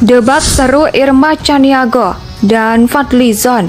Debat seru Irma Chaniago dan Fadlizon.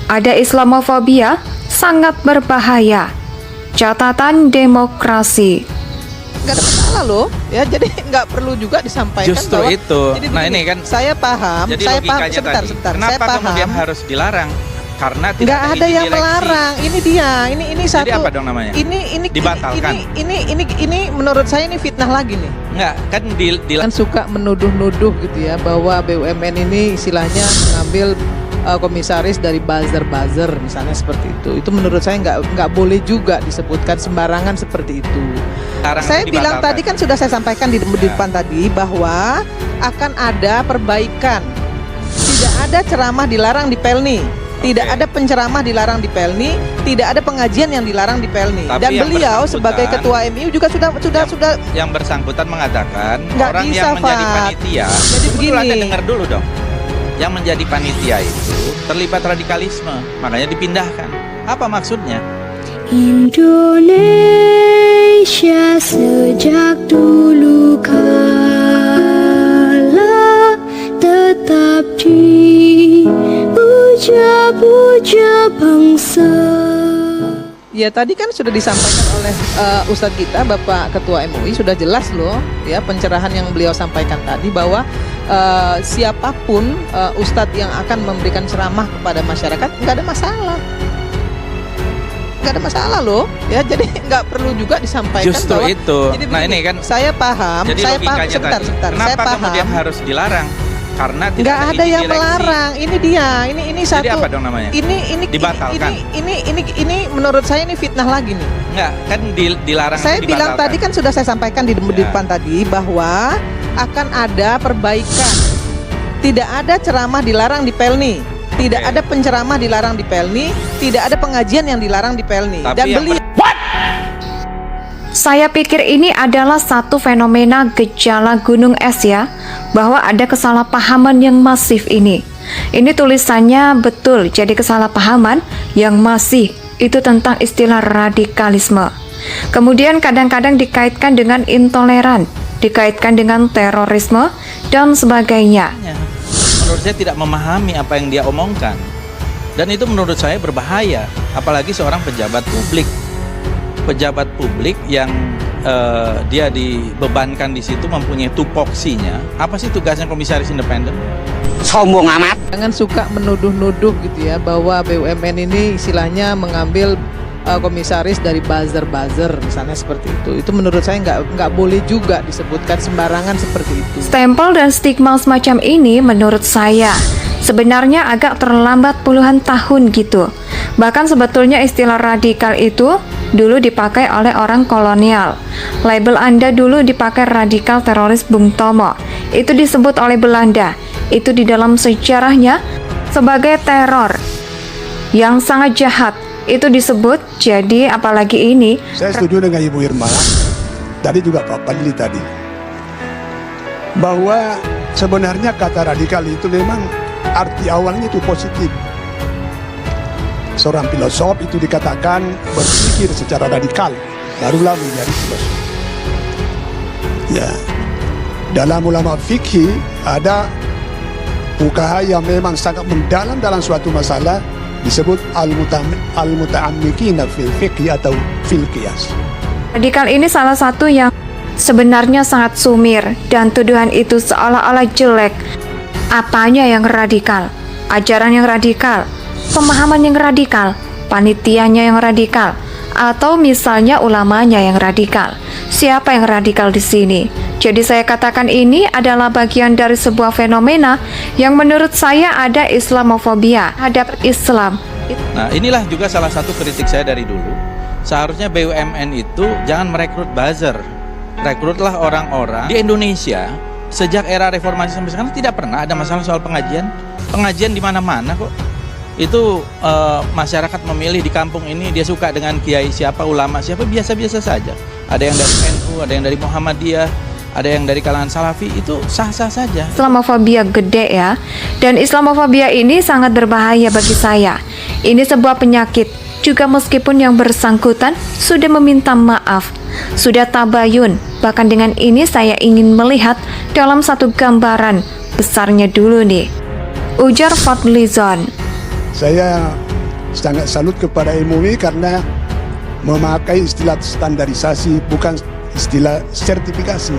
Ada Islamofobia sangat berbahaya. Catatan demokrasi. Nggak ada masalah loh ya, jadi nggak perlu juga disampaikan. Justru bahwa, itu. jadi Nah begini, ini kan saya paham. jadi Saya paham. logikanya Sebentar, tadi. sebentar. Kenapa Saya kemudian paham. harus dilarang? Karena tidak Nggak ada izin yang direksi. melarang. Ini dia. Ini satu. Jadi apa dong namanya? Ini Dibatalkan. Ini menurut saya ini fitnah lagi nih. Enggak, kan Kan suka menuduh-nuduh gitu ya, bahwa BUMN ini istilahnya mengambil komisaris dari buzzer misalnya seperti itu. Itu menurut saya nggak boleh juga disebutkan sembarangan seperti itu. Saya bilang tadi kan sudah saya sampaikan di depan tadi bahwa akan ada perbaikan. Tidak ada ceramah dilarang di Pelni. Tidak ada penceramah dilarang di Pelni, tidak ada pengajian yang dilarang di Pelni. Tapi Dan yang beliau sebagai ketua MIU juga sudah yang bersangkutan mengatakan Nggak orang bisa, yang menjadi Fat. panitia. Jadi Betul, Anda begini. dengar dulu dong. Yang menjadi panitia itu terlibat radikalisme, makanya dipindahkan. Apa maksudnya? Indonesia sejak dulu kala tetap dipuja-puja bangsa. Ya tadi kan sudah disampaikan oleh Ustadz kita, Bapak Ketua MUI, sudah jelas loh ya pencerahan yang beliau sampaikan tadi bahwa siapapun Ustadz yang akan memberikan ceramah kepada masyarakat nggak ada masalah. Nggak ada masalah loh ya, jadi nggak perlu juga disampaikan. Justru bahwa, itu. jadi Nah begini, ini kan saya paham. jadi Saya paham. logikanya Sebentar, tadi. sebentar. Kenapa Saya paham. kemudian harus dilarang? Karena tidak Nggak ada izin yang direksi. melarang. Ini dia. Ini satu. Jadi apa dong namanya? Ini Dibatalkan. Ini menurut saya ini fitnah lagi nih. Enggak, kan dilarang. Saya itu bilang dibatalkan. tadi kan sudah saya sampaikan di depan tadi bahwa akan ada perbaikan. Tidak ada ceramah dilarang di Pelni. Tidak ada penceramah dilarang di Pelni. Tidak ada pengajian yang dilarang di Pelni. Tapi Dan yang beliau Saya pikir ini adalah satu fenomena gejala gunung es ya, bahwa ada kesalahpahaman yang masif ini. Ini tulisannya betul, jadi kesalahpahaman yang masih itu tentang istilah radikalisme. Kemudian kadang-kadang dikaitkan dengan intoleran, dikaitkan dengan terorisme, dan sebagainya. Menurut saya tidak memahami apa yang dia omongkan. Dan itu menurut saya berbahaya, apalagi seorang pejabat publik. Pejabat publik yang dia dibebankan di situ mempunyai tupoksinya. Apa sih tugasnya komisaris independen? Sombong amat. jangan suka menuduh-nuduh gitu ya, bahwa BUMN ini istilahnya mengambil komisaris dari buzzer misalnya seperti itu. Itu menurut saya nggak boleh juga disebutkan sembarangan seperti itu. Stempel dan stigma semacam ini menurut saya sebenarnya agak terlambat puluhan tahun gitu. Bahkan sebetulnya istilah radikal itu dulu dipakai oleh orang kolonial. Label Anda dulu dipakai radikal teroris Bung Tomo. Itu disebut oleh Belanda. Itu di dalam sejarahnya sebagai teror yang sangat jahat. Itu disebut, jadi apalagi ini. Saya setuju dengan Ibu Irma, tadi juga Pak Fadli tadi, bahwa sebenarnya kata radikal itu memang arti awalnya itu positif. Seorang filosof itu dikatakan berpikir secara radikal, barulah menjadi filosof. Ya, dalam ulama fikih ada fuqaha yang memang sangat mendalam dalam suatu masalah, disebut al-muta'ammikina fil fiqhi atau fil qiyas. Radikal ini salah satu yang sebenarnya sangat sumir dan tuduhan itu seolah-olah jelek. Apanya yang radikal? Ajaran yang radikal? Pemahaman yang radikal? Panitianya yang radikal? Atau misalnya ulamanya yang radikal? Siapa yang radikal di sini? Jadi saya katakan ini adalah bagian dari sebuah fenomena yang menurut saya ada Islamofobia terhadap Islam. Nah inilah juga salah satu kritik saya dari dulu. Seharusnya BUMN itu jangan merekrut buzzer. Rekrutlah orang-orang di Indonesia. Sejak era reformasi sampai sekarang tidak pernah ada masalah soal pengajian. Pengajian di mana-mana kok. Itu masyarakat memilih di kampung ini dia suka dengan kiai siapa, ulama siapa, biasa-biasa saja. Ada yang dari NU, ada yang dari Muhammadiyah, ada yang dari kalangan Salafi, itu sah-sah saja. Islamofobia gede ya. Dan Islamofobia ini sangat berbahaya bagi saya. Ini sebuah penyakit. Juga meskipun yang bersangkutan sudah meminta maaf, sudah tabayun. Bahkan dengan ini saya ingin melihat dalam satu gambaran besarnya dulu nih. Ujar Fadlizon. Saya sangat salut kepada MUI karena memakai istilah standarisasi, bukan istilah sertifikasi.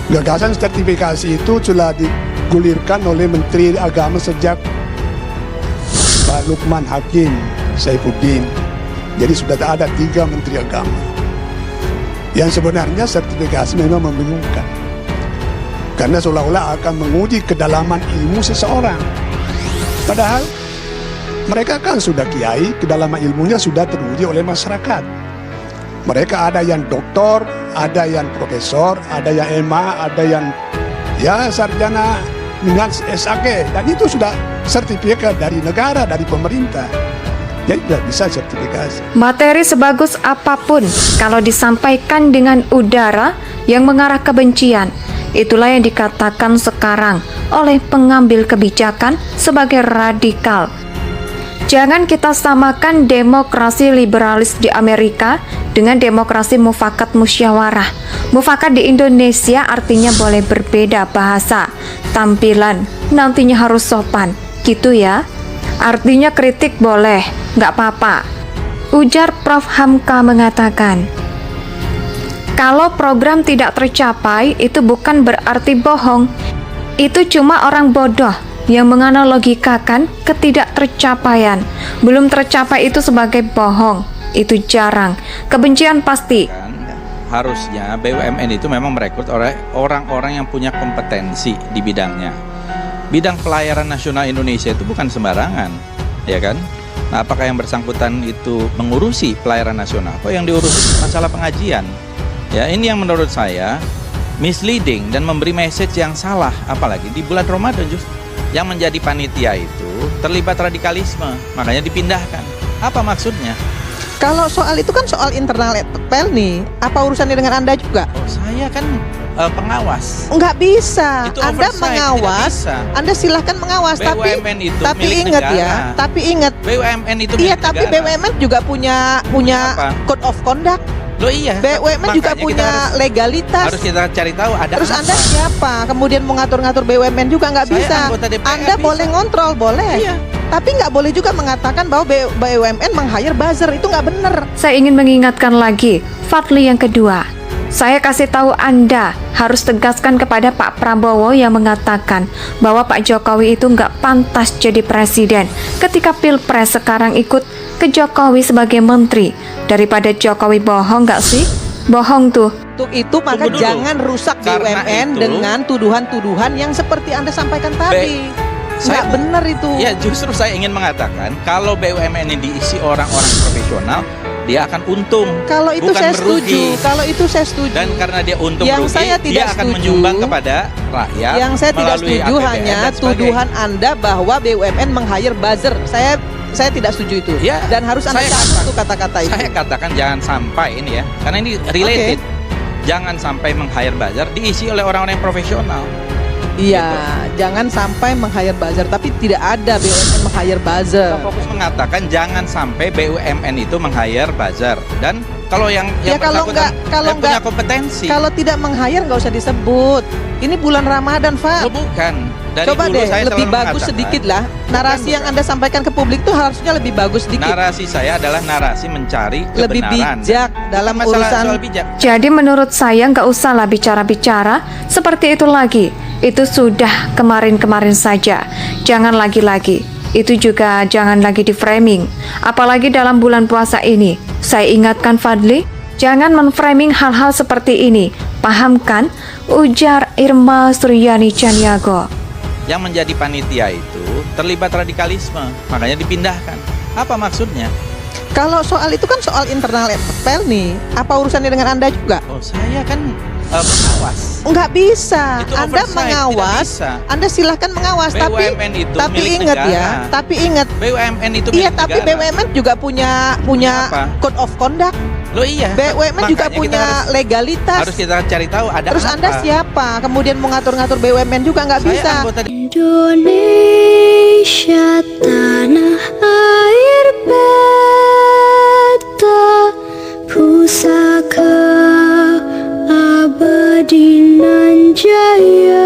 Gagasan sertifikasi itu telah digulirkan oleh Menteri Agama sejak Pak Lukman Hakim Saifuddin. Jadi sudah ada 3 Menteri Agama. Yang sebenarnya sertifikasi memang membingungkan, karena seolah-olah akan menguji kedalaman ilmu seseorang. Padahal mereka kan sudah kiai, kedalaman ilmunya sudah teruji oleh masyarakat. Mereka ada yang doktor, ada yang profesor, ada yang MA, ada yang sarjana dengan SAK, dan itu sudah sertifikat dari negara, dari pemerintah. Jadi tidak bisa sertifikasi. Materi sebagus apapun, kalau disampaikan dengan udara yang mengarah kebencian, itulah yang dikatakan sekarang oleh pengambil kebijakan sebagai radikal. Jangan kita samakan demokrasi liberalis di Amerika dengan demokrasi mufakat musyawarah. Mufakat di Indonesia artinya boleh berbeda bahasa, tampilan, nantinya harus sopan, gitu ya. Artinya kritik boleh, nggak apa-apa. Ujar Prof. Hamka mengatakan, kalau program tidak tercapai, itu bukan berarti bohong. Itu cuma orang bodoh yang menganalogikakan ketidaktercapaian. Belum tercapai itu sebagai bohong. Itu jarang. Kebencian pasti. Harusnya BUMN itu memang merekrut orang-orang yang punya kompetensi di bidangnya. Bidang pelayaran nasional Indonesia itu bukan sembarangan, ya kan? Nah, apakah yang bersangkutan itu mengurusi pelayaran nasional? Kok yang diurus masalah pengajian? Ya, ini yang menurut saya misleading dan memberi message yang salah, apalagi di bulan Ramadan justru. Yang menjadi panitia itu terlibat radikalisme, makanya dipindahkan. Apa maksudnya? Kalau soal itu kan soal internal Pelni, apa urusannya dengan Anda juga? Oh, saya kan pengawas. Nggak bisa. Itu Anda oversight, mengawas, tidak bisa. Anda silahkan mengawas, BUMN itu tapi milik ingat negara. ya, tapi ingat. BUMN itu Iya, milik tapi negara. BUMN juga punya Apa? code of conduct. Loh iya. BUMN juga Makanya kita punya legalitas. harus kita cari tahu ada Terus apa. Anda siapa? Kemudian mengatur-ngatur BUMN juga nggak Saya bisa. anggota DPR, Anda bisa. boleh ngontrol, boleh. Iya. Tapi nggak boleh juga mengatakan bahwa BUMN meng-hire buzzer, itu nggak benar. Saya ingin mengingatkan lagi, Fadli yang kedua. Saya kasih tahu Anda harus tegaskan kepada Pak Prabowo yang mengatakan bahwa Pak Jokowi itu nggak pantas jadi presiden ketika Pilpres sekarang ikut ke Jokowi sebagai menteri. Daripada Jokowi bohong nggak sih? Bohong tuh. Untuk itu maka Tunggu dulu. jangan rusak Karena BUMN itu- dengan tuduhan-tuduhan yang seperti Anda sampaikan tadi. Nggak benar itu. Ya, justru saya ingin mengatakan kalau BUMN ini diisi orang-orang profesional, dia akan untung. Kalau itu bukan saya merugi. setuju. Kalau itu saya setuju. Dan karena dia untung Yang merugi, saya tidak dia akan setuju- menyumbang kepada rakyat. Yang saya tidak melalui setuju APBN hanya dan sebagainya. tuduhan Anda bahwa BUMN meng-hire buzzer. Saya tidak setuju itu. Ya, Dan harus Anda saya catat katakan- itu kata-kata itu. Saya katakan jangan sampai ini ya, karena ini related. Jangan sampai meng-hire buzzer diisi oleh orang-orang yang profesional. Iya, Gitu. jangan sampai meng-hire buzzer, tapi tidak ada BUMN meng-hire buzzer. Kita fokus mengatakan jangan sampai BUMN itu meng-hire buzzer. Dan kalau yang Ya, kalau bersangkutan kalau yang punya nggak- kompetensi. Kalau tidak meng-hire nggak usah disebut. Ini bulan Ramadan, Pak. Lo bukan. Dari Coba dulu deh, saya lebih selalu bagus mengatakan, sedikit lah. Narasi yang Anda sampaikan ke publik tuh harusnya lebih bagus sedikit. narasi saya adalah narasi mencari Lebih kebenaran. bijak dalam Bukan masalah urusan. soal bijak. Jadi menurut saya nggak usahlah bicara-bicara seperti itu lagi. Itu sudah kemarin-kemarin saja. Jangan lagi-lagi. Itu juga jangan lagi di framing. Apalagi dalam bulan puasa ini. Saya ingatkan Fadli, jangan menframing hal-hal seperti ini. Paham kan? Ujar Irma Suryani Caniago. Yang menjadi panitia itu terlibat radikalisme, makanya dipindahkan. Apa maksudnya? Kalau soal itu kan soal internal Pelni, apa urusannya dengan Anda juga? Oh, saya kan pengawas. Nggak bisa. Itu Anda oversight, mengawas, tidak bisa. Anda silahkan mengawas, BUMN itu tapi milik ingat negara. ya, tapi ingat. BUMN itu Iya, milik tapi negara. BUMN juga punya Apa? code of conduct. Loh iya. BUMN juga Makanya kita punya legalitas. harus kita cari tahu ada Terus apa. Anda siapa? Kemudian mengatur-ngatur BUMN juga nggak Saya bisa. anggota Indonesia tanah air beta, pusaka abadi nan jaya.